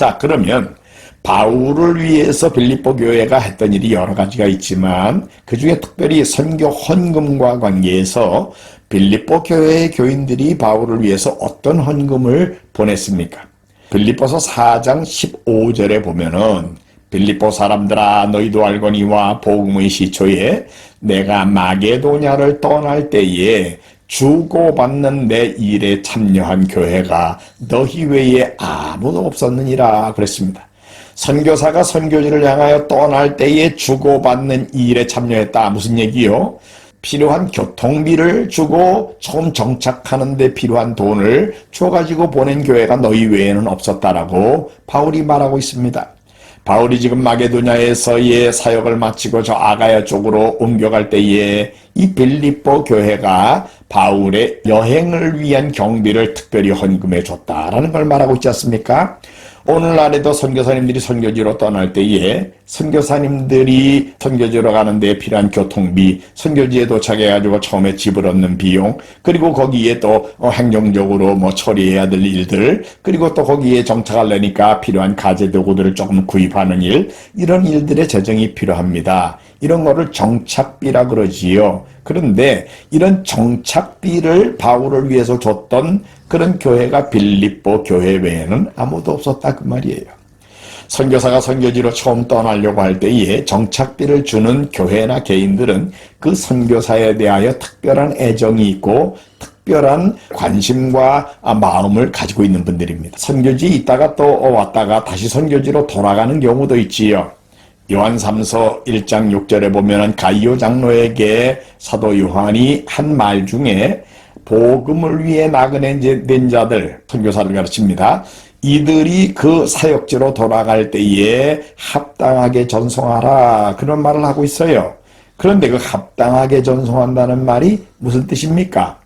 자, 그러면 바울을 위해서 빌립보 교회가 했던 일이 여러 가지가 있지만 그 중에 특별히 선교 헌금과 관계해서 빌립보 교회의 교인들이 바울을 위해서 어떤 헌금을 보냈습니까? 빌립보서 4장 15절에 보면은 빌립보 사람들아 너희도 알거니와 복음의 시초에 내가 마게도냐를 떠날 때에 주고받는 내 일에 참여한 교회가 너희 외에 아무도 없었느니라 그랬습니다. 선교사가 선교지를 향하여 떠날 때에 주고받는 일에 참여했다. 무슨 얘기요? 필요한 교통비를 주고 처음 정착하는 데 필요한 돈을 줘가지고 보낸 교회가 너희 외에는 없었다라고 바울이 말하고 있습니다. 바울이 지금 마게도냐에서의 사역을 마치고 저 아가야 쪽으로 옮겨갈 때에 이 빌립보 교회가 바울의 여행을 위한 경비를 특별히 헌금해 줬다라는 걸 말하고 있지 않습니까? 오늘날에도 선교사님들이 선교지로 떠날 때에 선교사님들이 선교지로 가는 데 필요한 교통비, 선교지에 도착해가지고 처음에 집을 얻는 비용, 그리고 거기에 또 행정적으로 처리해야 될 일들, 그리고 또 거기에 정착하려니까 필요한 가재도구들을 조금 구입하는 일, 이런 일들의 재정이 필요합니다. 이런 거를 정착비라 그러지요. 그런데 이런 정착비를 바울을 위해서 줬던 그런 교회가 빌립보 교회 외에는 아무도 없었다 그 말이에요. 선교사가 선교지로 처음 떠나려고 할 때에 정착비를 주는 교회나 개인들은 그 선교사에 대하여 특별한 애정이 있고 특별한 관심과 마음을 가지고 있는 분들입니다. 선교지에 있다가 또 왔다가 다시 선교지로 돌아가는 경우도 있지요. 요한 3서 1장 6절에 보면은 가이오 장로에게 사도 요한이 한 말 중에 복음을 위해 나그네된 자들, 선교사를 가르칩니다. 이들이 그 사역지로 돌아갈 때에 합당하게 전송하라 그런 말을 하고 있어요. 그런데 그 합당하게 전송한다는 말이 무슨 뜻입니까?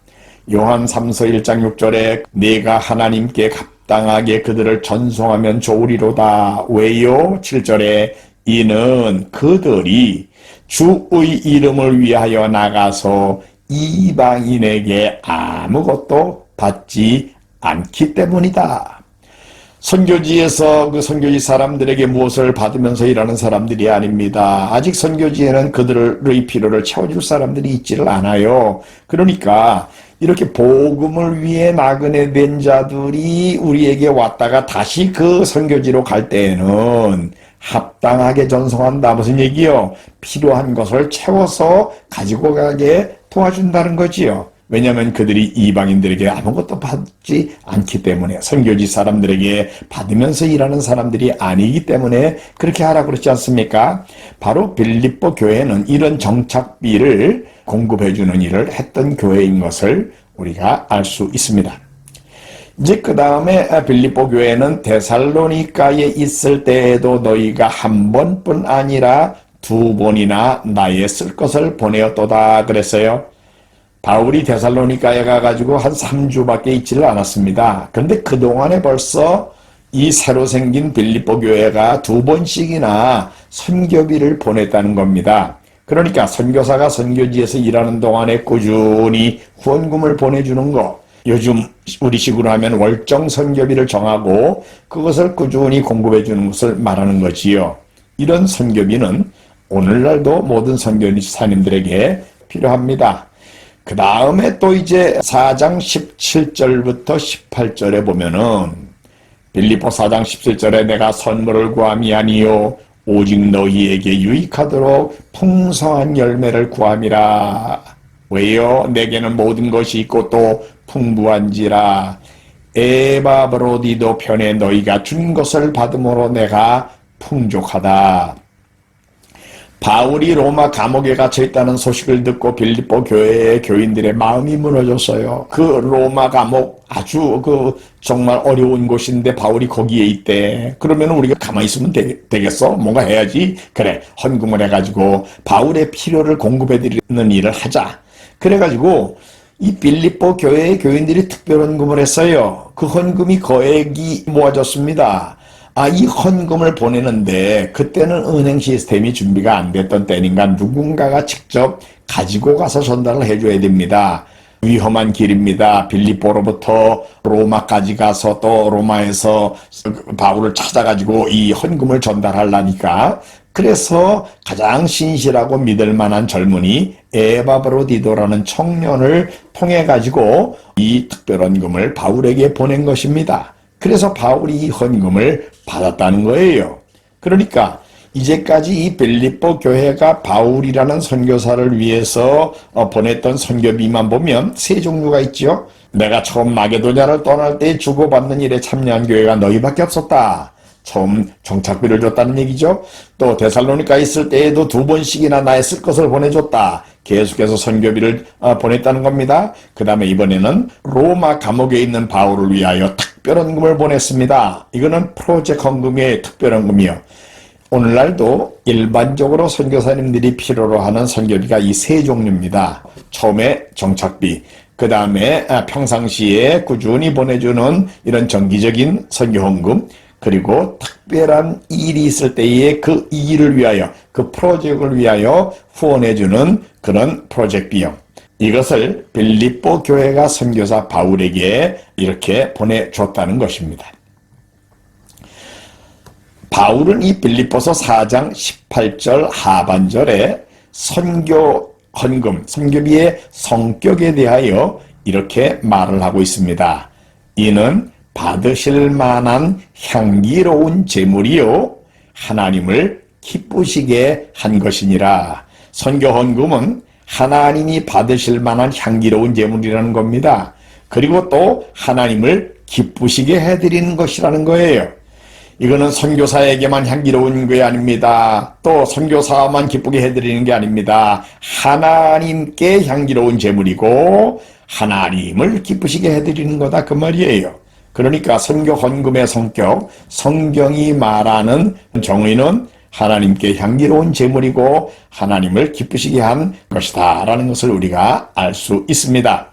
요한 3서 1장 6절에 내가 하나님께 합당하게 그들을 전송하면 좋으리로다. 왜요? 7절에 이는 그들이 주의 이름을 위하여 나가서 이방인에게 아무것도 받지 않기 때문이다. 선교지에서 그 선교지 사람들에게 무엇을 받으면서 일하는 사람들이 아닙니다. 아직 선교지에는 그들의 필요를 채워줄 사람들이 있지를 않아요. 그러니까 이렇게 복음을 위해 나그네 된 자들이 우리에게 왔다가 다시 그 선교지로 갈 때에는 합당하게 전송한다. 무슨 얘기요? 필요한 것을 채워서 가지고 가게 도와준다는 거지요. 왜냐하면 그들이 이방인들에게 아무것도 받지 않기 때문에 선교지 사람들에게 받으면서 일하는 사람들이 아니기 때문에 그렇게 하라고 그러지 않습니까? 바로 빌립보 교회는 이런 정착비를 공급해주는 일을 했던 교회인 것을 우리가 알 수 있습니다. 이제 그 다음에 빌립보 교회는 데살로니가에 있을 때에도 너희가 한 번뿐 아니라 두 번이나 나의 쓸 것을 보내었도다 그랬어요. 바울이 데살로니가에 가가지고 한 3주밖에 있지를 않았습니다. 그런데 그동안에 벌써 이 새로 생긴 빌립보 교회가 두 번씩이나 선교비를 보냈다는 겁니다. 그러니까 선교사가 선교지에서 일하는 동안에 꾸준히 후원금을 보내주는 거, 요즘 우리식으로 하면 월정 선교비를 정하고 그것을 꾸준히 공급해 주는 것을 말하는 거지요. 이런 선교비는 오늘날도 모든 선교사님들에게 필요합니다. 그 다음에 또 이제 4장 17절부터 18절에 보면은 빌립보 4장 17절에 내가 선물을 구함이 아니요 오직 너희에게 유익하도록 풍성한 열매를 구함이라. 왜요? 내게는 모든 것이 있고 또 풍부한지라. 에바브로디도 편에 너희가 준 것을 받음으로 내가 풍족하다. 바울이 로마 감옥에 갇혀 있다는 소식을 듣고 빌립보 교회의 교인들의 마음이 무너졌어요. 그 로마 감옥 아주 정말 어려운 곳인데 바울이 거기에 있대. 그러면 우리가 가만히 있으면 되겠어? 뭔가 해야지. 그래, 헌금을 해가지고 바울의 필요를 공급해드리는 일을 하자. 그래가지고 이 빌립보 교회의 교인들이 특별 헌금을 했어요. 그 헌금이 거액이 모아졌습니다. 이 헌금을 보내는데 그때는 은행 시스템이 준비가 안 됐던 때니까 누군가가 직접 가지고 가서 전달을 해줘야 됩니다. 위험한 길입니다. 빌립보로부터 로마까지 가서 또 로마에서 바울을 찾아가지고 이 헌금을 전달하려니까 그래서 가장 신실하고 믿을 만한 젊은이 에바브로디도라는 청년을 통해 가지고 이 특별헌금을 바울에게 보낸 것입니다. 그래서 바울이 이 헌금을 받았다는 거예요. 그러니까 이제까지 이 빌립보 교회가 바울이라는 선교사를 위해서 보냈던 선교비만 보면 세 종류가 있죠. 내가 처음 마게도냐를 떠날 때 주고받는 일에 참여한 교회가 너희밖에 없었다. 처음 정착비를 줬다는 얘기죠. 또 데살로니가 있을 때에도 2번씩이나 나의 쓸 것을 보내줬다. 계속해서 선교비를 보냈다는 겁니다. 그 다음에 이번에는 로마 감옥에 있는 바울을 위하여 특별헌금을 보냈습니다. 이거는 프로젝트 헌금의 특별헌금이요. 오늘날도 일반적으로 선교사님들이 필요로 하는 선교비가 이 세 종류입니다. 처음에 정착비, 그 다음에 평상시에 꾸준히 보내주는 이런 정기적인 선교헌금, 그리고 특별한 일이 있을 때에 그 일을 위하여, 그 프로젝트를 위하여 후원해주는 그런 프로젝트 비용. 이것을 빌립보 교회가 선교사 바울에게 이렇게 보내줬다는 것입니다. 바울은 이 빌립보서 4장 18절 하반절에 선교 헌금, 선교비의 성격에 대하여 이렇게 말을 하고 있습니다. 이는 받으실 만한 향기로운 제물이요 하나님을 기쁘시게 한 것이니라. 선교 헌금은 하나님이 받으실 만한 향기로운 제물이라는 겁니다. 그리고 또 하나님을 기쁘시게 해드리는 것이라는 거예요. 이거는 선교사에게만 향기로운 게 아닙니다. 또 선교사만 기쁘게 해드리는 게 아닙니다. 하나님께 향기로운 제물이고 하나님을 기쁘시게 해드리는 거다 그 말이에요. 그러니까 선교 헌금의 성격, 성경이 말하는 정의는 하나님께 향기로운 제물이고 하나님을 기쁘시게 한 것이다 라는 것을 우리가 알 수 있습니다.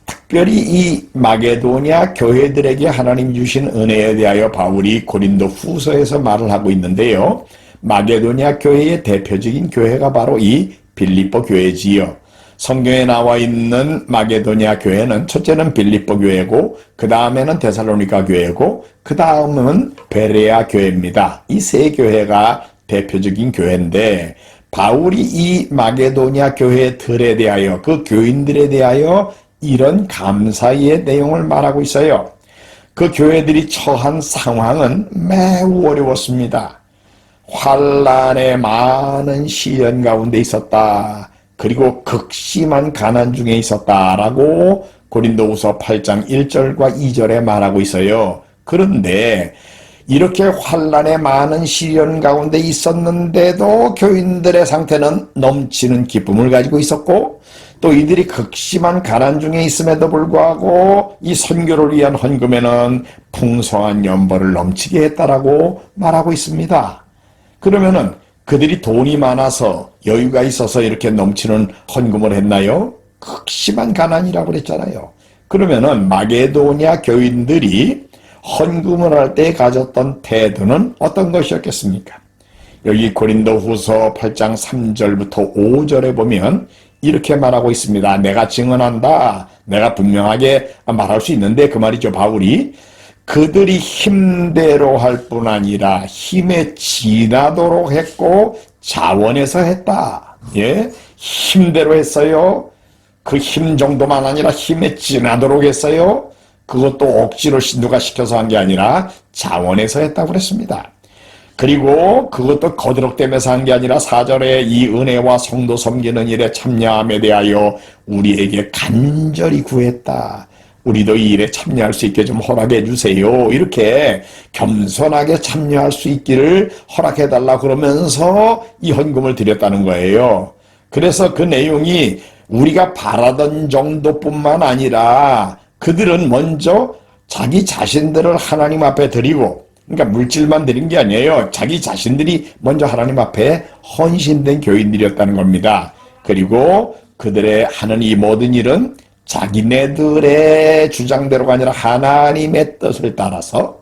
특별히 이 마게도냐 교회들에게 하나님 주신 은혜에 대하여 바울이 고린도 후서에서 말을 하고 있는데요. 마게도냐 교회의 대표적인 교회가 바로 이 빌립보 교회지요. 성경에 나와 있는 마게도냐 교회는 첫째는 빌립보 교회고 그 다음에는 데살로니가 교회고 그 다음은 베레아 교회입니다. 이 세 교회가 대표적인 교회인데 바울이 이 마게도냐 교회들에 대하여 그 교인들에 대하여 이런 감사의 내용을 말하고 있어요. 그 교회들이 처한 상황은 매우 어려웠습니다. 환난의 많은 시련 가운데 있었다. 그리고 극심한 가난 중에 있었다라고 고린도후서 8장 1절과 2절에 말하고 있어요. 그런데 이렇게 환난의 많은 시련 가운데 있었는데도 교인들의 상태는 넘치는 기쁨을 가지고 있었고 또 이들이 극심한 가난 중에 있음에도 불구하고 이 선교를 위한 헌금에는 풍성한 연보를 넘치게 했다라고 말하고 있습니다. 그러면은 그들이 돈이 많아서 여유가 있어서 이렇게 넘치는 헌금을 했나요? 극심한 가난이라고 그랬잖아요. 그러면은 마게도냐 교인들이 헌금을 할 때 가졌던 태도는 어떤 것이었겠습니까? 여기 고린도후서 8장 3절부터 5절에 보면 이렇게 말하고 있습니다. 내가 증언한다. 내가 분명하게 말할 수 있는데 그 말이죠. 바울이 그들이 힘대로 할 뿐 아니라 힘에 지나도록 했고 자원해서 했다. 예, 힘대로 했어요. 그 힘 정도만 아니라 힘에 지나도록 했어요. 그것도 억지로 누가 시켜서 한 게 아니라 자원해서 했다고 그랬습니다. 그리고 그것도 거드럭대면서 한 게 아니라 4절에 이 은혜와 성도 섬기는 일에 참여함에 대하여 우리에게 간절히 구했다. 우리도 이 일에 참여할 수 있게 좀 허락해 주세요. 이렇게 겸손하게 참여할 수 있기를 허락해 달라 그러면서 이 헌금을 드렸다는 거예요. 그래서 그 내용이 우리가 바라던 정도뿐만 아니라 그들은 먼저 자기 자신들을 하나님 앞에 드리고, 그러니까 물질만 드린 게 아니에요. 자기 자신들이 먼저 하나님 앞에 헌신된 교인들이었다는 겁니다. 그리고 그들의 하는 이 모든 일은 자기네들의 주장대로가 아니라 하나님의 뜻을 따라서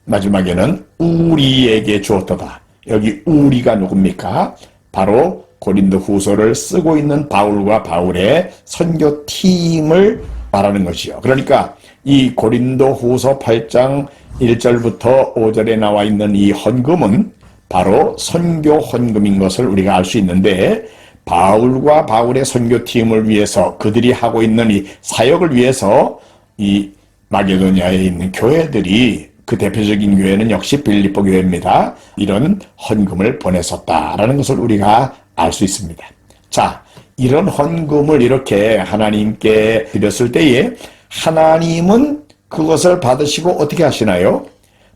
마지막에는 우리에게 주었도다. 여기 우리가 누굽니까? 바로 고린도 후서를 쓰고 있는 바울과 바울의 선교팀을 말하는 것이요. 그러니까 이 고린도 후서 8장 1절부터 5절에 나와 있는 이 헌금은 바로 선교 헌금인 것을 우리가 알 수 있는데, 바울과 바울의 선교팀을 위해서 그들이 하고 있는 이 사역을 위해서 이 마게도냐에 있는 교회들이, 그 대표적인 교회는 역시 빌립보 교회입니다, 이런 헌금을 보냈었다라는 것을 우리가 알 수 있습니다. 자, 이런 헌금을 이렇게 하나님께 드렸을 때에 하나님은 그것을 받으시고 어떻게 하시나요?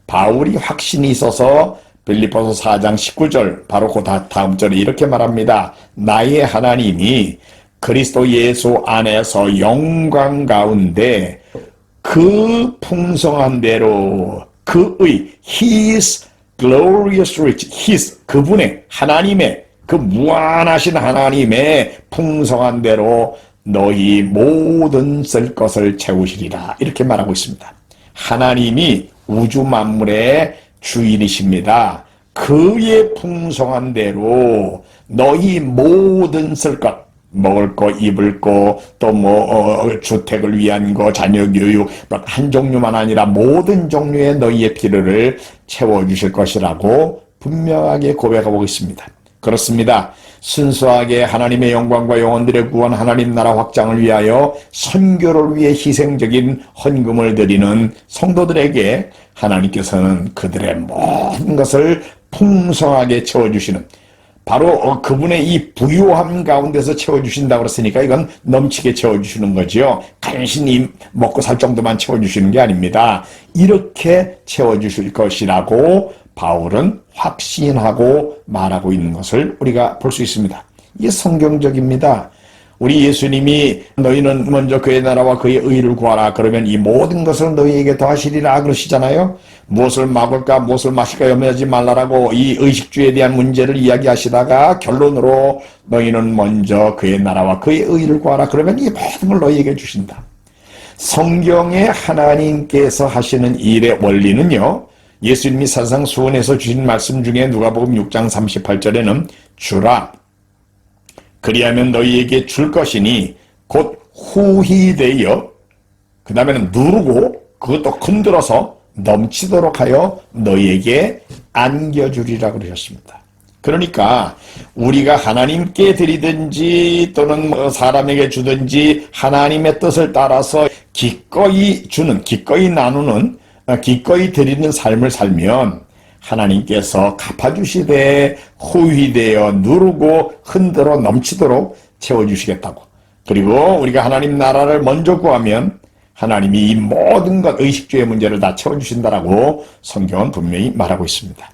바울이 확신이 있어서 빌립보서 4장 19절, 바로 그 다음 절에 이렇게 말합니다. 나의 하나님이 그리스도 예수 안에서 영광 가운데 그 풍성한 대로 그의 His glorious rich, His, 그분의, 하나님의, 그 무한하신 하나님의 풍성한 대로 너희 모든 쓸 것을 채우시리라, 이렇게 말하고 있습니다. 하나님이 우주 만물의 주인이십니다. 그의 풍성한 대로 너희 모든 쓸 것, 먹을 거, 입을 거, 또 주택을 위한 거, 자녀 교육, 한 종류만 아니라 모든 종류의 너희의 필요를 채워주실 것이라고 분명하게 고백하고 있습니다. 그렇습니다. 순수하게 하나님의 영광과 영혼들의 구원, 하나님 나라 확장을 위하여 선교를 위해 희생적인 헌금을 드리는 성도들에게 하나님께서는 그들의 모든 것을 풍성하게 채워주시는, 바로 그분의 이 부유함 가운데서 채워주신다고 그랬으니까 이건 넘치게 채워주시는 거죠. 간신히 먹고 살 정도만 채워주시는 게 아닙니다. 이렇게 채워주실 것이라고 바울은 확신하고 말하고 있는 것을 우리가 볼 수 있습니다. 이게 성경적입니다. 우리 예수님이 너희는 먼저 그의 나라와 그의 의를 구하라, 그러면 이 모든 것을 너희에게 더하시리라 그러시잖아요. 무엇을 먹을까 무엇을 마실까 염려하지 말라라고 이 의식주에 대한 문제를 이야기하시다가 결론으로 너희는 먼저 그의 나라와 그의 의를 구하라, 그러면 이 모든 걸 너희에게 주신다. 성경에 하나님께서 하시는 일의 원리는요, 예수님이 산상수훈에서 주신 말씀 중에 누가복음 6장 38절에는 주라, 그리하면 너희에게 줄 것이니 곧 후히되어, 그 다음에는 누르고 그것도 흔들어서 넘치도록 하여 너희에게 안겨주리라 그러셨습니다. 그러니까 우리가 하나님께 드리든지 또는 사람에게 주든지 하나님의 뜻을 따라서 기꺼이 주는, 기꺼이 나누는, 기꺼이 드리는 삶을 살면 하나님께서 갚아주시되 후히되어 누르고 흔들어 넘치도록 채워주시겠다고. 그리고 우리가 하나님 나라를 먼저 구하면 하나님이 이 모든 것, 의식주의 문제를 다 채워주신다라고 성경은 분명히 말하고 있습니다.